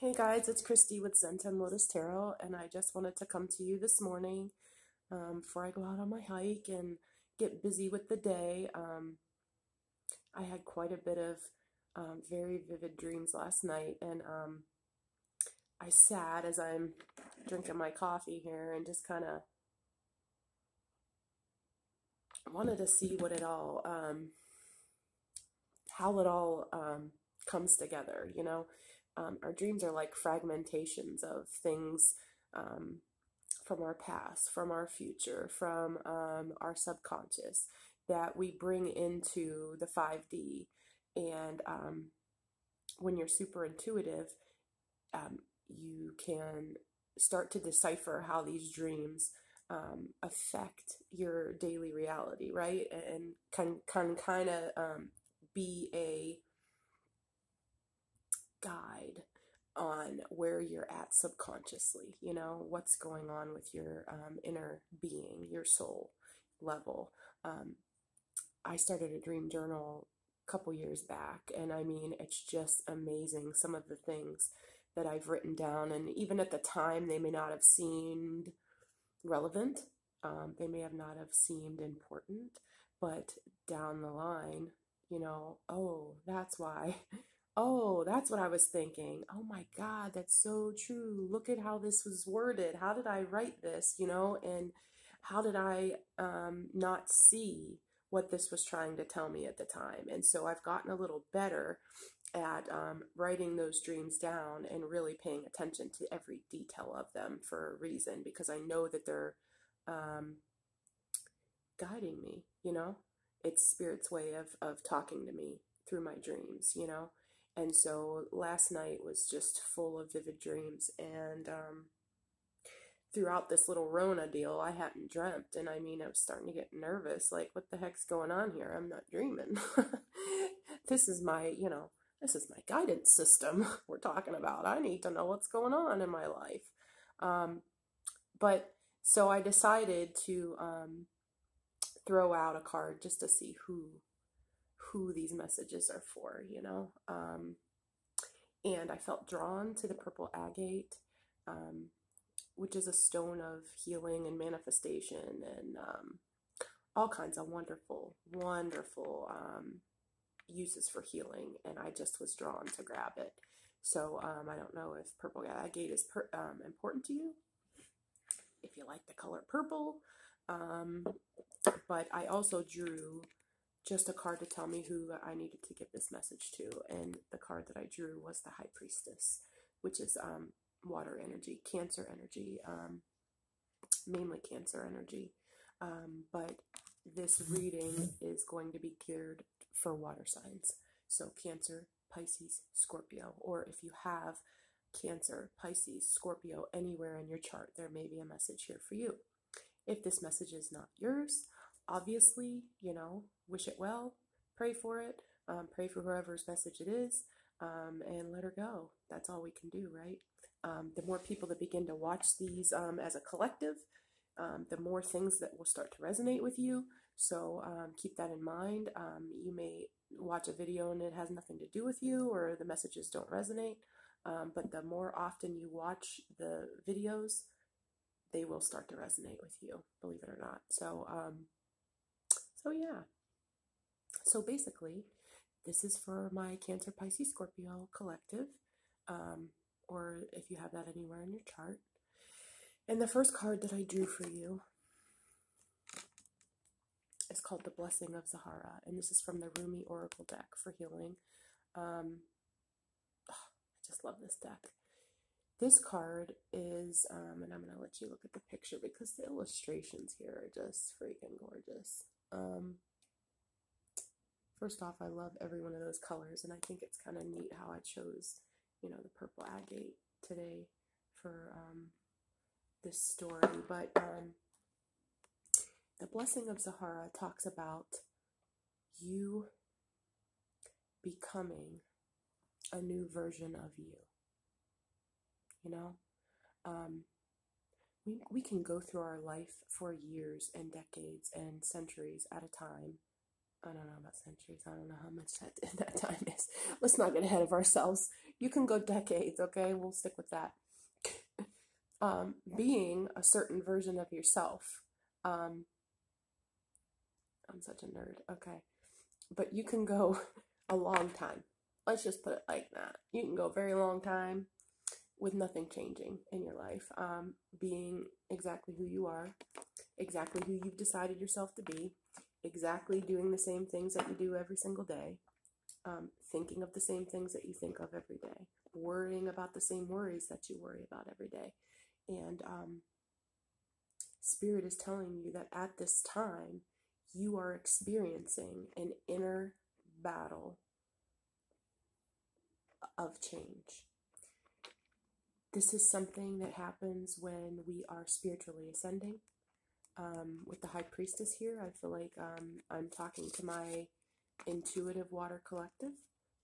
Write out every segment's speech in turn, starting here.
Hey guys, it's Christy with Zen and Lotus Tarot, and I just wanted to come to you this morning before I go out on my hike and get busy with the day. I had quite a bit of very vivid dreams last night, and I sat as I'm drinking my coffee here and just kind of wanted to see what it all, how it all comes together, you know. Our dreams are like fragmentations of things from our past, from our future, from our subconscious that we bring into the 5D. And when you're super intuitive, you can start to decipher how these dreams affect your daily reality, right? And can kind of be a guide on where you're at subconsciously, you know, what's going on with your inner being, your soul level. I started a dream journal a couple years back, and I mean, it's just amazing some of the things that I've written down, and even at the time they may not have seemed relevant, they may have not have seemed important, but down the line, you know, oh, that's why. Oh, that's what I was thinking. Oh my God, that's so true. Look at how this was worded. How did I write this, you know? And how did I not see what this was trying to tell me at the time? And so I've gotten a little better at writing those dreams down and really paying attention to every detail of them for a reason, because I know that they're guiding me, you know? It's Spirit's way of talking to me through my dreams, you know? And so last night was just full of vivid dreams, and throughout this little Rona deal, I hadn't dreamt, and I mean, I was starting to get nervous, like, what the heck's going on here? I'm not dreaming. This is my, you know, this is my guidance system we're talking about. I need to know what's going on in my life. But so I decided to throw out a card just to see who these messages are for, you know. And I felt drawn to the purple agate, which is a stone of healing and manifestation and all kinds of wonderful uses for healing. And I just was drawn to grab it. So I don't know if purple agate is important to you, if you like the color purple. But I also drew just a card to tell me who I needed to give this message to, and the card that I drew was the High Priestess, which is water energy, Cancer energy, mainly Cancer energy, but this reading is going to be geared for water signs, so Cancer, Pisces, Scorpio, or if you have Cancer, Pisces, Scorpio anywhere in your chart, there may be a message here for you. If this message is not yours, obviously, you know, wish it well, pray for it, pray for whoever's message it is, and let her go. That's all we can do, right? The more people that begin to watch these as a collective, the more things that will start to resonate with you. So keep that in mind. You may watch a video and it has nothing to do with you, or the messages don't resonate, but the more often you watch the videos, they will start to resonate with you, believe it or not. So yeah. So basically, this is for my Cancer, Pisces, Scorpio collective, or if you have that anywhere in your chart. And the first card that I drew for you is called the Blessing of Zahara, and this is from the Rumi Oracle deck for healing. I just love this deck. This card is, and I'm going to let you look at the picture because the illustrations here are just freaking gorgeous. First off, I love every one of those colors, and I think it's kind of neat how I chose, you know, the purple agate today for this story. But the Blessing of Zahara talks about you becoming a new version of you. You know, we can go through our life for years and decades and centuries at a time. I don't know about centuries. I don't know how much that time is. Let's not get ahead of ourselves. You can go decades, okay? We'll stick with that. Being a certain version of yourself. I'm such a nerd, okay. But you can go a long time. Let's just put it like that. You can go a very long time with nothing changing in your life. Being exactly who you are, exactly who you've decided yourself to be, exactly doing the same things that you do every single day, thinking of the same things that you think of every day, worrying about the same worries that you worry about every day. And Spirit is telling you that at this time, you are experiencing an inner battle of change. This is something that happens when we are spiritually ascending. With the High Priestess here, I feel like I'm talking to my intuitive water collective,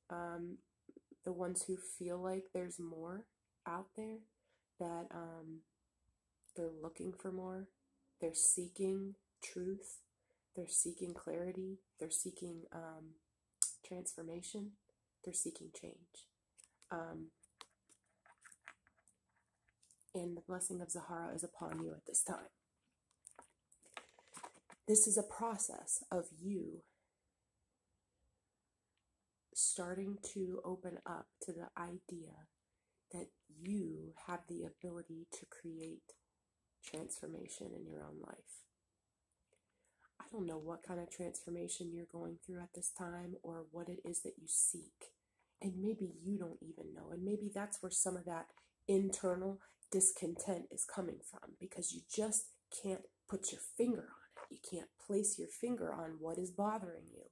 the ones who feel like there's more out there, that they're looking for more, they're seeking truth, they're seeking clarity, they're seeking transformation, they're seeking change. And the blessing of Zahara is upon you at this time. This is a process of you starting to open up to the idea that you have the ability to create transformation in your own life. I don't know what kind of transformation you're going through at this time or what it is that you seek. And maybe you don't even know. And maybe that's where some of that internal discontent is coming from, because you just can't put your finger on it. You can't place your finger on what is bothering you,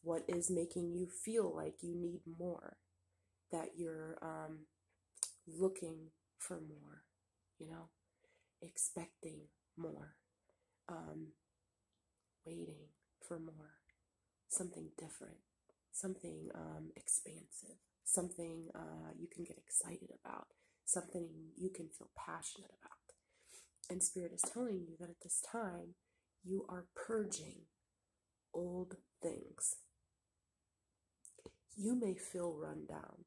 what is making you feel like you need more, that you're looking for more, expecting more, waiting for more, something different, something expansive, something you can get excited about, something you can feel passionate about. And Spirit is telling you that at this time, you are purging old things. You may feel run down.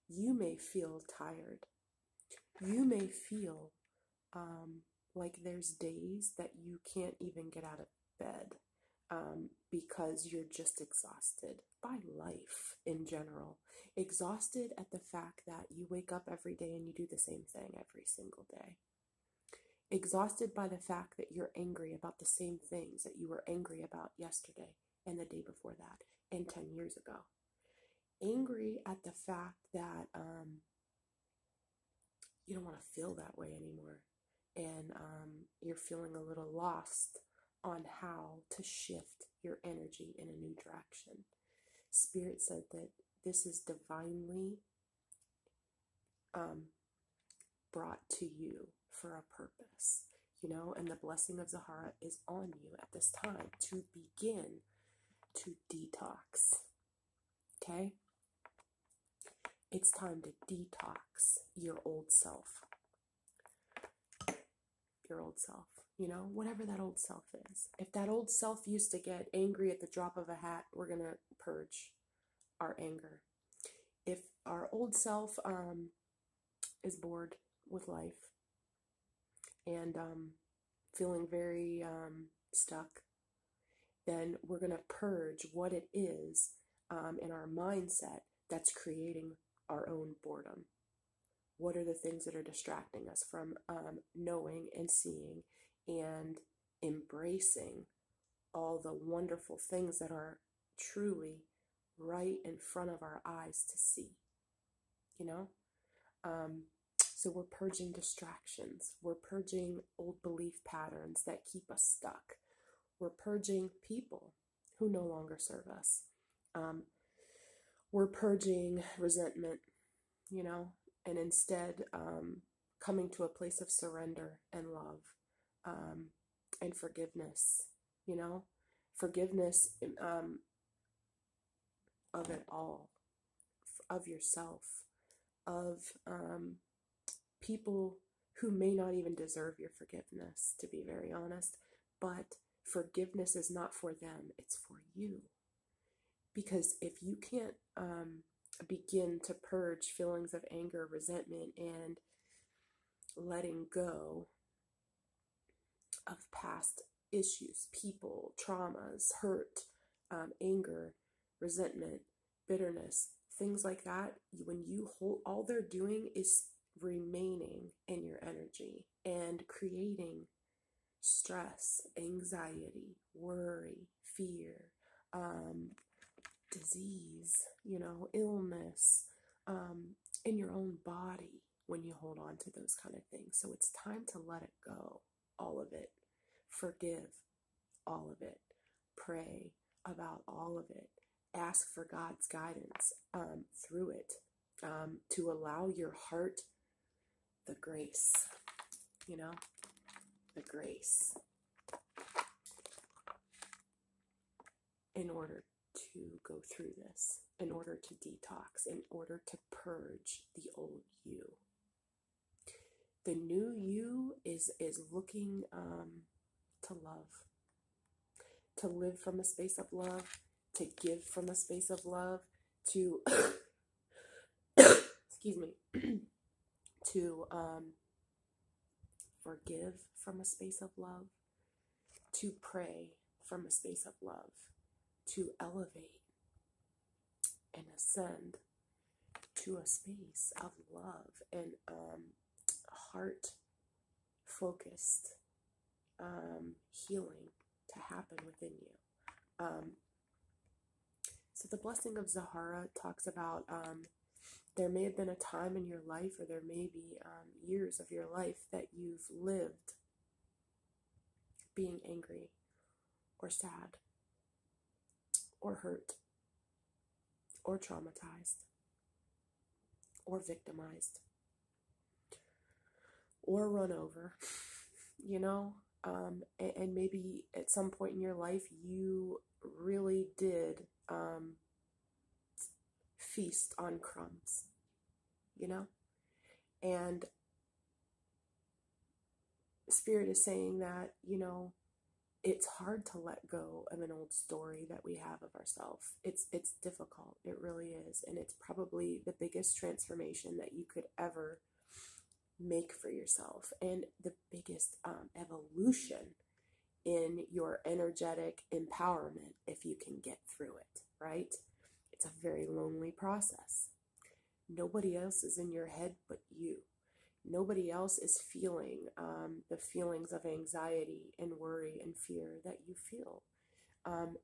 You may feel tired. You may feel like there's days that you can't even get out of bed because you're just exhausted by life in general. Exhausted at the fact that you wake up every day and you do the same thing every single day. Exhausted by the fact that you're angry about the same things that you were angry about yesterday and the day before that and 10 years ago. Angry at the fact that you don't want to feel that way anymore. And you're feeling a little lost on how to shift your energy in a new direction. Spirit said that this is divinely brought to you for a purpose, and the blessing of Zahara is on you at this time to begin to detox. Okay? It's time to detox your old self. Your old self, whatever that old self is. If that old self used to get angry at the drop of a hat, we're going to purge our anger. If our old self is bored with life and feeling very stuck, then we're going to purge what it is in our mindset that's creating our own boredom. What are the things that are distracting us from knowing and seeing and embracing all the wonderful things that are truly right in front of our eyes to see? So we're purging distractions. We're purging old belief patterns that keep us stuck. We're purging people who no longer serve us. We're purging resentment, and instead coming to a place of surrender and love and forgiveness, forgiveness of it all, of yourself, of people who may not even deserve your forgiveness, to be very honest, but forgiveness is not for them, it's for you. Because if you can't begin to purge feelings of anger, resentment, and letting go of past issues, people, traumas, hurt, anger, resentment, bitterness, things like that. When you hold, all they're doing is remaining in your energy and creating stress, anxiety, worry, fear, disease, illness, in your own body when you hold on to those kind of things. So it's time to let it go, all of it. Forgive all of it. Pray about all of it. Ask for God's guidance through it, to allow your heart the grace, the grace in order to go through this, in order to detox, in order to purge the old you. The new you is looking to love, to live from a space of love, to give from a space of love, to excuse me, to forgive from a space of love, to pray from a space of love, to elevate and ascend to a space of love and heart focused healing to happen within you. So the Blessing of Zahara talks about there may have been a time in your life, or there may be years of your life that you've lived being angry or sad or hurt or traumatized or victimized or run over, and maybe at some point in your life you really did feast on crumbs, and Spirit is saying that, it's hard to let go of an old story that we have of ourselves. It's difficult. It really is. And it's probably the biggest transformation that you could ever make for yourself, and the biggest evolution in your energetic empowerment if you can get through it, right? It's a very lonely process. Nobody else is in your head but you. Nobody else is feeling the feelings of anxiety and worry and fear that you feel.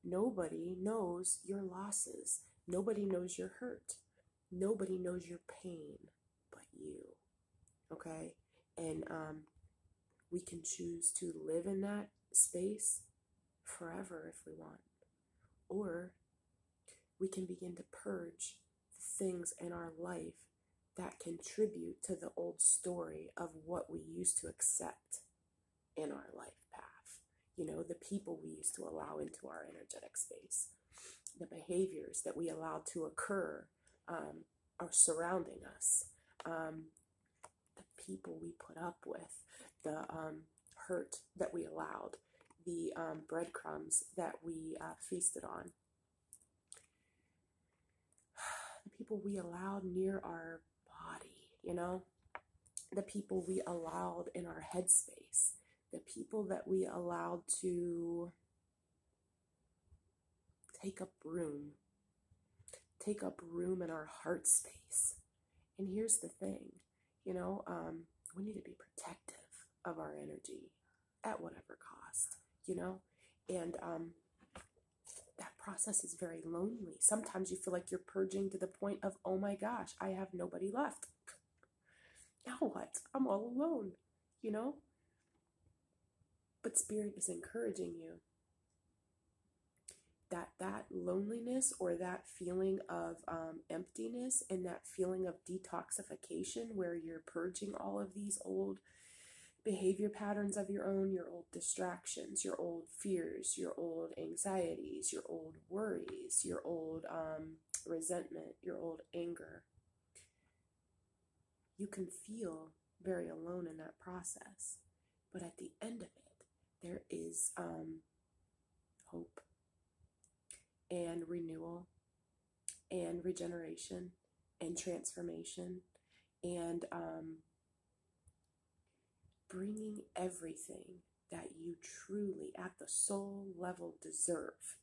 Nobody knows your losses. Nobody knows your hurt. Nobody knows your pain but you. Okay? And we can choose to live in that space forever if we want. Or we can begin to purge the things in our life that contribute to the old story of what we used to accept in our life path. The people we used to allow into our energetic space, the behaviors that we allowed to occur are surrounding us, the people we put up with, the hurt that we allowed, the breadcrumbs that we feasted on, the people we allowed near our body, the people we allowed in our headspace, the people that we allowed to take up room in our heart space. And here's the thing, we need to be protective of our energy at whatever cost, and that process is very lonely. Sometimes you feel like you're purging to the point of, oh my gosh, I have nobody left. Now what? I'm all alone, But Spirit is encouraging you that loneliness, or that feeling of emptiness, and that feeling of detoxification where you're purging all of these old behavior patterns of your own, your old distractions, your old fears, your old anxieties, your old worries, your old resentment, your old anger. You can feel very alone in that process, but at the end of it, there is hope and renewal and regeneration and transformation, and bringing everything that you truly at the soul level deserve,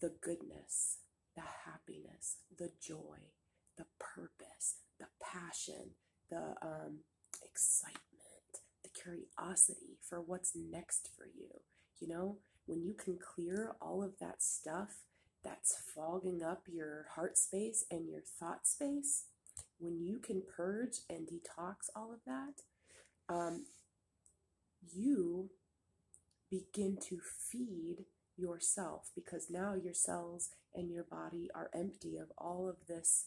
the goodness, the happiness, the joy, the purpose, the passion, the excitement, the curiosity for what's next for you. You know, when you can clear all of that stuff that's fogging up your heart space and your thought space, when you can purge and detox all of that, you begin to feed yourself, because now your cells and your body are empty of all of this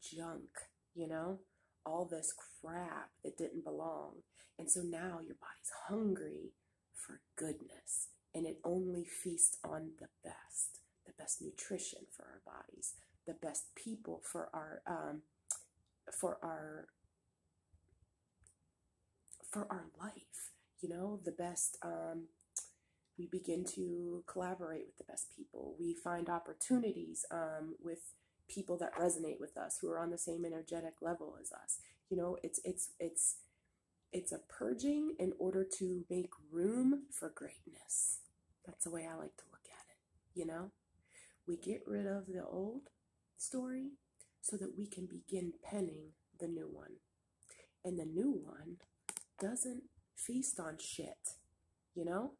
junk, you know, all this crap that didn't belong. And so now your body's hungry for goodness, and it only feasts on the best nutrition for our bodies, the best people for our life, you know, the best. We begin to collaborate with the best people. We find opportunities with people that resonate with us, who are on the same energetic level as us. You know, it's a purging in order to make room for greatness. That's the way I like to look at it. You know, we get rid of the old story so that we can begin penning the new one. And the new one doesn't feast on shit, you know?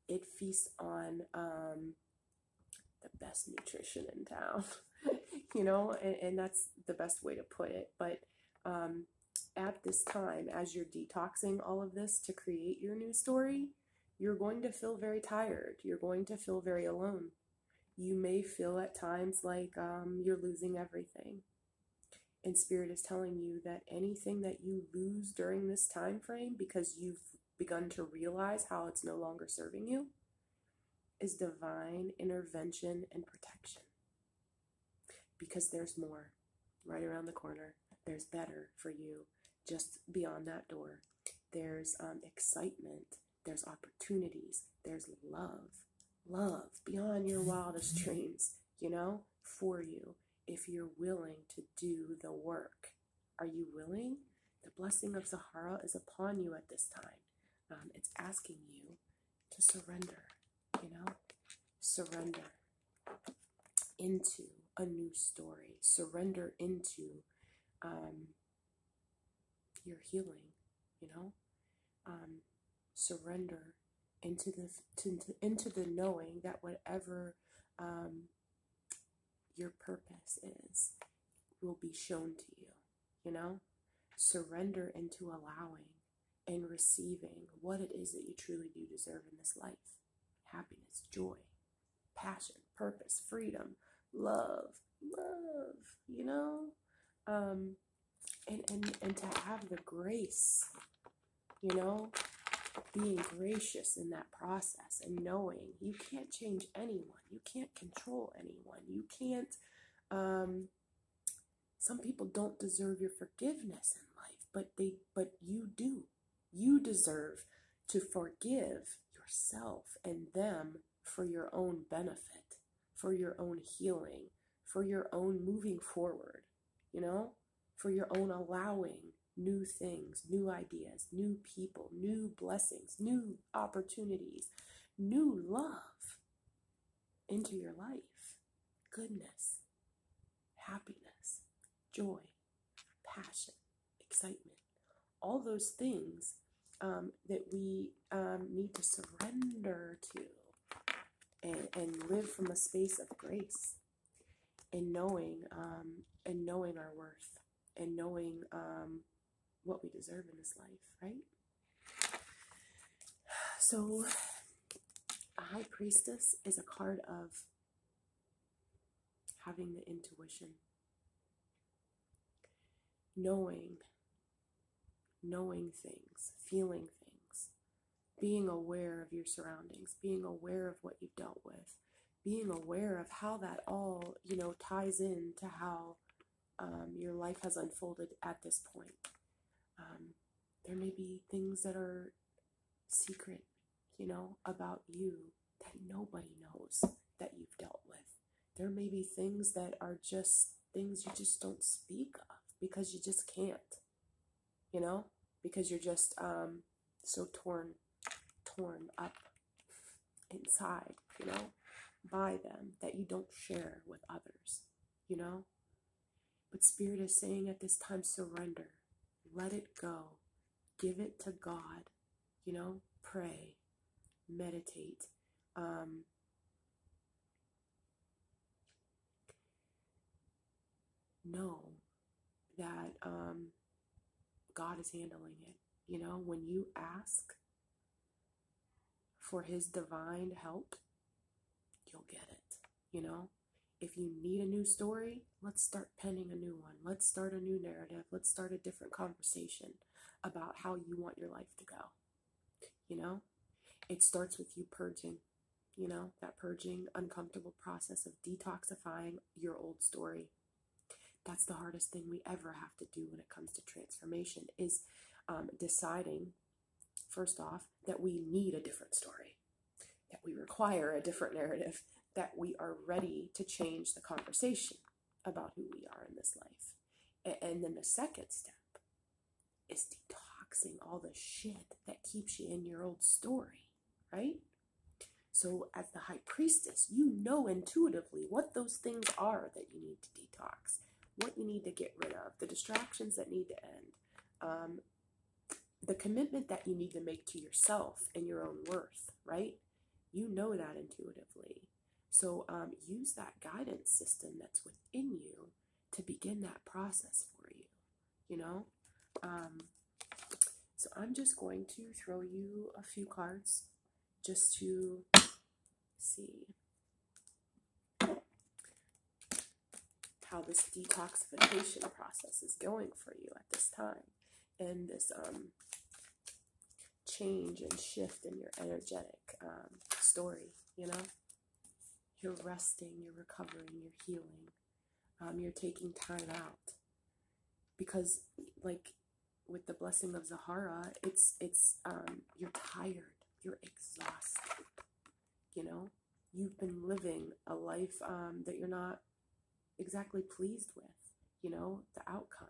It feasts on the best nutrition in town, you know, and that's the best way to put it. But at this time, as you're detoxing all of this to create your new story, you're going to feel very tired. You're going to feel very alone. You may feel at times like you're losing everything. And Spirit is telling you that anything that you lose during this time frame, because you've begun to realize how it's no longer serving you, is divine intervention and protection. Because there's more right around the corner. There's better for you just beyond that door. There's excitement. There's opportunities. There's love beyond your wildest dreams, you know, for you, if you're willing to do the work. Are you willing? The blessing of Zahara is upon you at this time. It's asking you to surrender, you know, surrender into a new story, surrender into your healing, you know, surrender into the knowing that whatever your purpose is will be shown to you, you know, surrender into allowing and receiving what it is that you truly do deserve in this life: happiness, joy, passion, purpose, freedom, love, you know, and to have the grace, you know, being gracious in that process, and knowing you can't change anyone, you can't control anyone, you can't, some people don't deserve your forgiveness in life, but you do. You deserve to forgive yourself and them for your own benefit, for your own healing, for your own moving forward, you know, for your own allowing new things, new ideas, new people, new blessings, new opportunities, new love into your life. Goodness, happiness, joy, passion, excitement, all those things that we need to surrender to and live from a space of grace, and knowing our worth, and knowing what we deserve in this life, right? So a high priestess is a card of having the intuition, knowing things, feeling things, being aware of your surroundings, being aware of what you've dealt with, being aware of how that all, you know, ties into how your life has unfolded at this point. There may be things that are secret, you know, about you that nobody knows that you've dealt with. There may be things that are just things you just don't speak of because you just can't, you know, because you're just so torn up inside, you know, by them, that you don't share with others, you know. But Spirit is saying at this time, surrender, let it go, give it to God, you know, pray, meditate, know that God is handling it. You know, when you ask for his divine help, you'll get it. You know, if you need a new story, let's start penning a new one. Let's start a new narrative. Let's start a different conversation about how you want your life to go. You know, it starts with you purging, you know, that purging, uncomfortable process of detoxifying your old story. That's the hardest thing we ever have to do when it comes to transformation, is deciding, first off, that we need a different story, that we require a different narrative, that we are ready to change the conversation about who we are in this life. And then the second step is detoxing all the shit that keeps you in your old story, right? So as the high priestess, you know intuitively what those things are that you need to detox, what you need to get rid of, the distractions that need to end, the commitment that you need to make to yourself and your own worth, right? You know that intuitively. So use that guidance system that's within you to begin that process for you, you know? So I'm just going to throw you a few cards just to see how this detoxification process is going for you at this time, and this change and shift in your energetic story, you know? You're resting, you're recovering, you're healing, you're taking time out. Because, like, with the Blessing of Zahara, it's you're tired, you're exhausted, you know? You've been living a life that you're not exactly pleased with, you know, the outcome.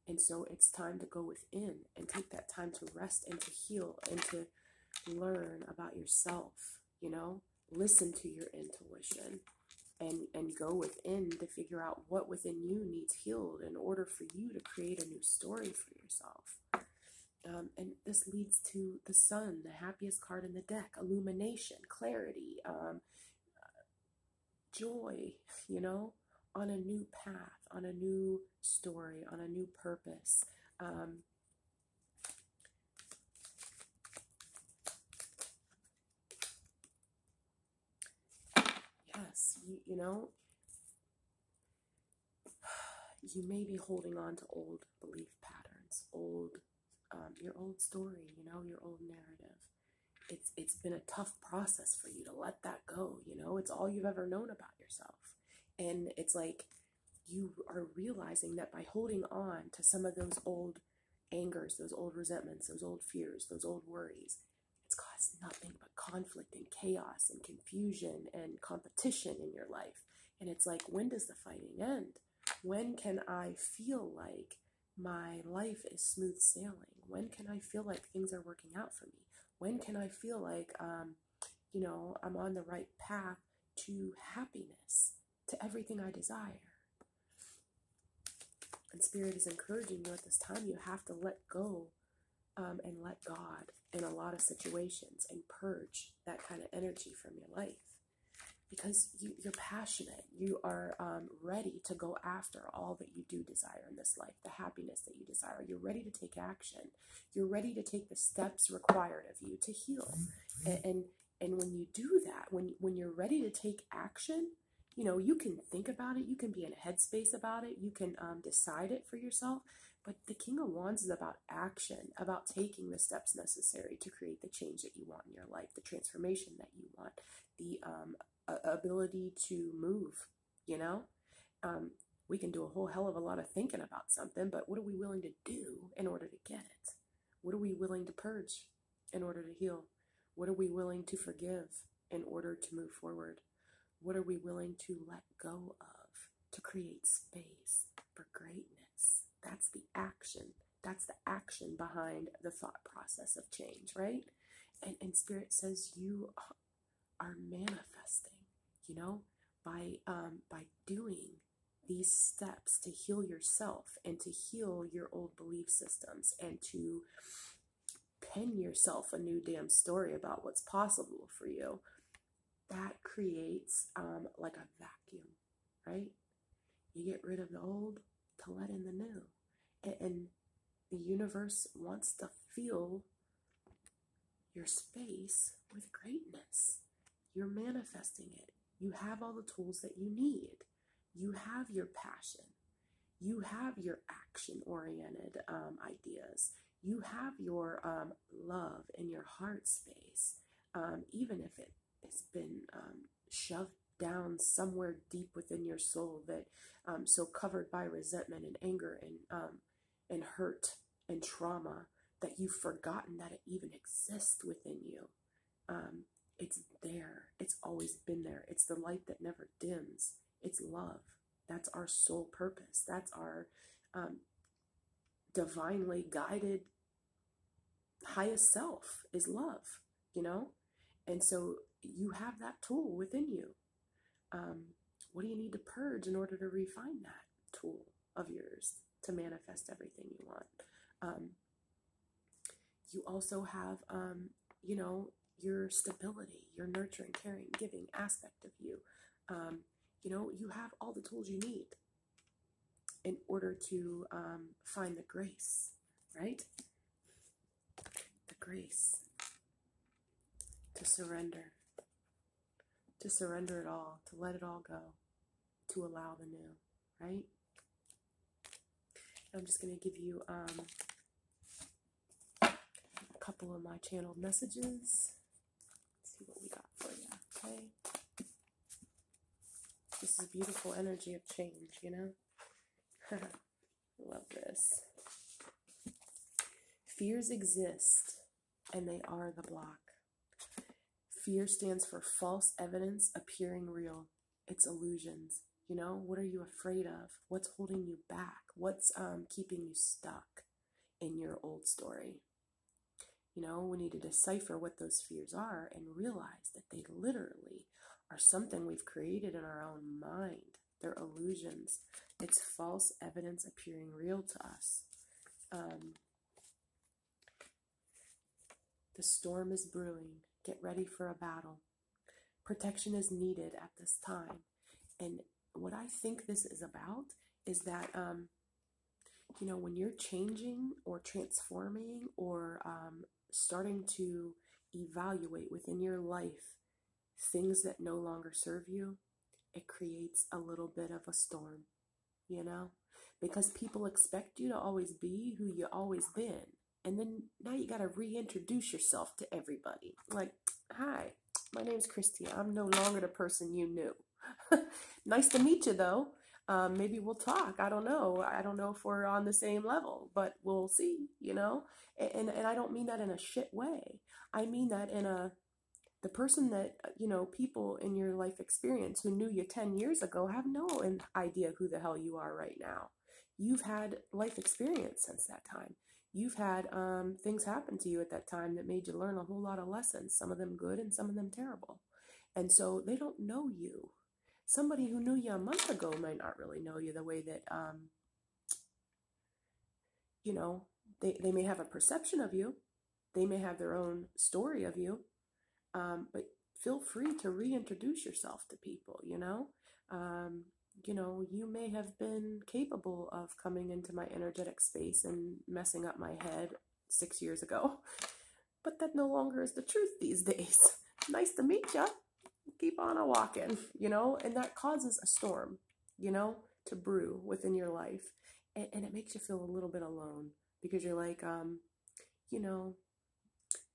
And so it's time to go within and take that time to rest and to heal and to learn about yourself, you know, listen to your intuition and go within to figure out what within you needs healed in order for you to create a new story for yourself. And this leads to the sun, the happiest card in the deck, illumination, clarity, joy, you know, on a new path, on a new story, on a new purpose. Yes, you know, you may be holding on to old belief patterns, your old story, you know, your old narrative. It's been a tough process for you to let that go, you know. It's all you've ever known about yourself. And it's like you are realizing that by holding on to some of those old angers, those old resentments, those old fears, those old worries, it's caused nothing but conflict and chaos and confusion and competition in your life. And it's like, when does the fighting end? When can I feel like my life is smooth sailing? When can I feel like things are working out for me? When can I feel like, you know, I'm on the right path to happiness, to everything I desire? And Spirit is encouraging you at this time. You have to let go and let God in a lot of situations and purge that kind of energy from your life. Because you're passionate. You are ready to go after all that you do desire in this life, the happiness that you desire. You're ready to take action. You're ready to take the steps required of you to heal. And when you do that, when you're ready to take action, you know, you can think about it. You can be in a headspace about it. You can decide it for yourself. But the King of Wands is about action, about taking the steps necessary to create the change that you want in your life, the transformation that you want, the ability to move, you know? We can do a whole hell of a lot of thinking about something, but what are we willing to do in order to get it? What are we willing to purge in order to heal? What are we willing to forgive in order to move forward? What are we willing to let go of to create space for greatness. That's the action. That's the action behind the thought process of change, right? And Spirit says you are manifesting, you know, by doing these steps to heal yourself and to heal your old belief systems and to pen yourself a new damn story about what's possible for you. That creates like a vacuum, right? You get rid of the old to let in the new. And the universe wants to fill your space with greatness. You're manifesting it. You have all the tools that you need. You have your passion. You have your action-oriented ideas. You have your love in your heart space, even if it has been shoved down somewhere deep within your soul, that so covered by resentment and anger and hurt and trauma that you've forgotten that it even exists within you. It's there. It's always been there. It's the light that never dims. It's love. That's our soul purpose. That's our divinely guided highest self, is love, you know? And so you have that tool within you. What do you need to purge in order to refine that tool of yours to manifest everything you want? You also have, you know, your stability, your nurturing, caring, giving aspect of you. You know, you have all the tools you need in order to find the grace, right? The grace to surrender it all, to let it all go, to allow the new, right? I'm just going to give you a couple of my channeled messages. Let's see what we got for you, okay? This is beautiful energy of change, you know? Love this. Fears exist, and they are the block. Fear stands for false evidence appearing real. It's illusions. You know, what are you afraid of? What's holding you back? What's keeping you stuck in your old story? You know, we need to decipher what those fears are and realize that they literally are something we've created in our own mind. They're illusions. It's false evidence appearing real to us. The storm is brewing. Get ready for a battle. Protection is needed at this time. And what I think this is about is that, you know, when you're changing or transforming or starting to evaluate within your life things that no longer serve you, it creates a little bit of a storm, you know, because people expect you to always be who you always been. And then now you got to reintroduce yourself to everybody. Like, hi, my name's Christy. I'm no longer the person you knew. Nice to meet you, though. Maybe we'll talk. I don't know. I don't know if we're on the same level, but we'll see, you know? And I don't mean that in a shit way. I mean that in the person that, you know, people in your life experience who knew you 10 years ago have no idea who the hell you are right now. You've had life experience since that time. You've had things happen to you at that time that made you learn a whole lot of lessons, some of them good and some of them terrible. And so they don't know you. Somebody who knew you a month ago might not really know you the way that, you know, they may have a perception of you. They may have their own story of you. But feel free to reintroduce yourself to people, you know? You know, you may have been capable of coming into my energetic space and messing up my head 6 years ago, but that no longer is the truth these days. Nice to meet ya. Keep on a walking, you know, and that causes a storm, you know, to brew within your life. And it makes you feel a little bit alone because you're like, you know,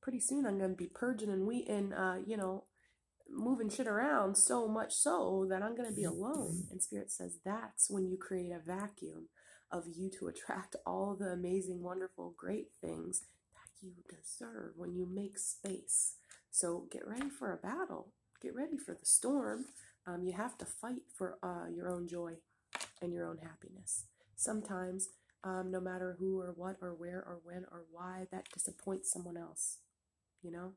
pretty soon I'm going to be purging and you know, moving shit around so much so that I'm going to be alone. And Spirit says that's when you create a vacuum of you to attract all the amazing, wonderful, great things that you deserve when you make space. So get ready for a battle. Get ready for the storm. You have to fight for your own joy. and your own happiness. Sometimes, no matter who or what or where or when or why, that disappoints someone else, you know?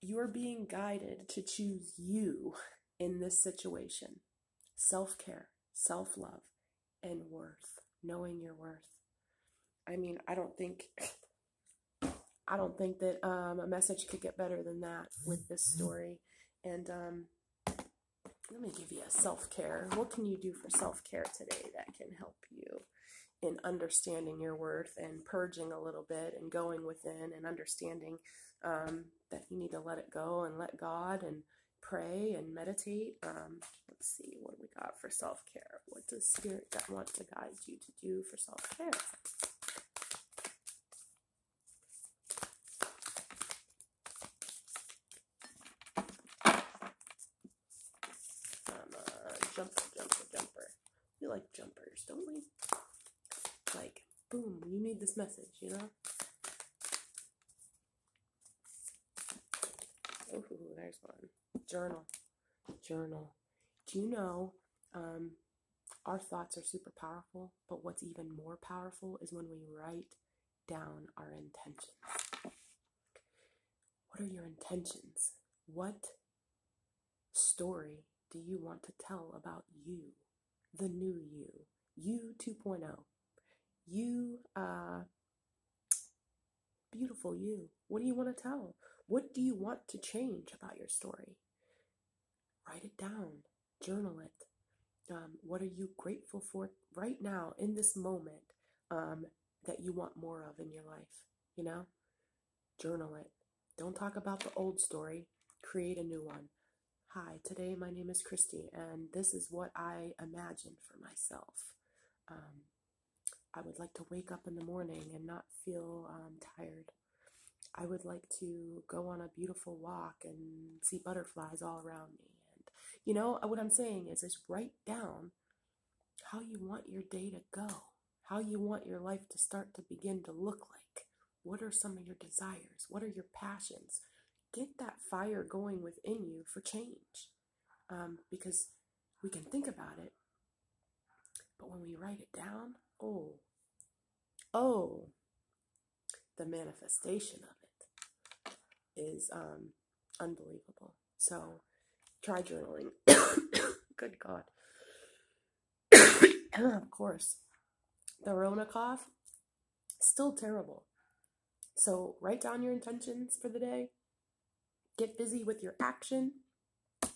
You're being guided to choose you in this situation. Self-care, self-love, and worth. Knowing your worth. I mean, I don't think that a message could get better than that with this story. And let me give you a self-care. What can you do for self-care today that can help you in understanding your worth and purging a little bit and going within and understanding that you need to let it go and let God and pray and meditate. Let's see, what do we got for self-care? What does Spirit want to guide you to do for self-care? Jumper. We like jumpers, don't we? Like, boom, you need this message, you know? Oh, there's one. Journal. Do you know our thoughts are super powerful, but what's even more powerful is when we write down our intentions. What are your intentions? What story do you want to tell about you, the new you 2.0? You, beautiful you. What do you want to tell? What do you want to change about your story? Write it down. Journal it. What are you grateful for right now in this moment that you want more of in your life? You know? Journal it. Don't talk about the old story. Create a new one. Hi, today my name is Christy, and this is what I imagined for myself. I would like to wake up in the morning and not feel tired. I would like to go on a beautiful walk and see butterflies all around me. And, you know, what I'm saying is write down how you want your day to go, how you want your life to start to begin to look like. What are some of your desires? What are your passions? Get that fire going within you for change. Because we can think about it, but when we write it down, the manifestation of it is unbelievable. So try journaling. Good God. Of course, the Rona cough, still terrible. So write down your intentions for the day. Get busy with your action.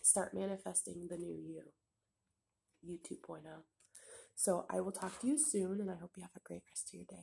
Start manifesting the new you 2.0. So I will talk to you soon, and I hope you have a great rest of your day.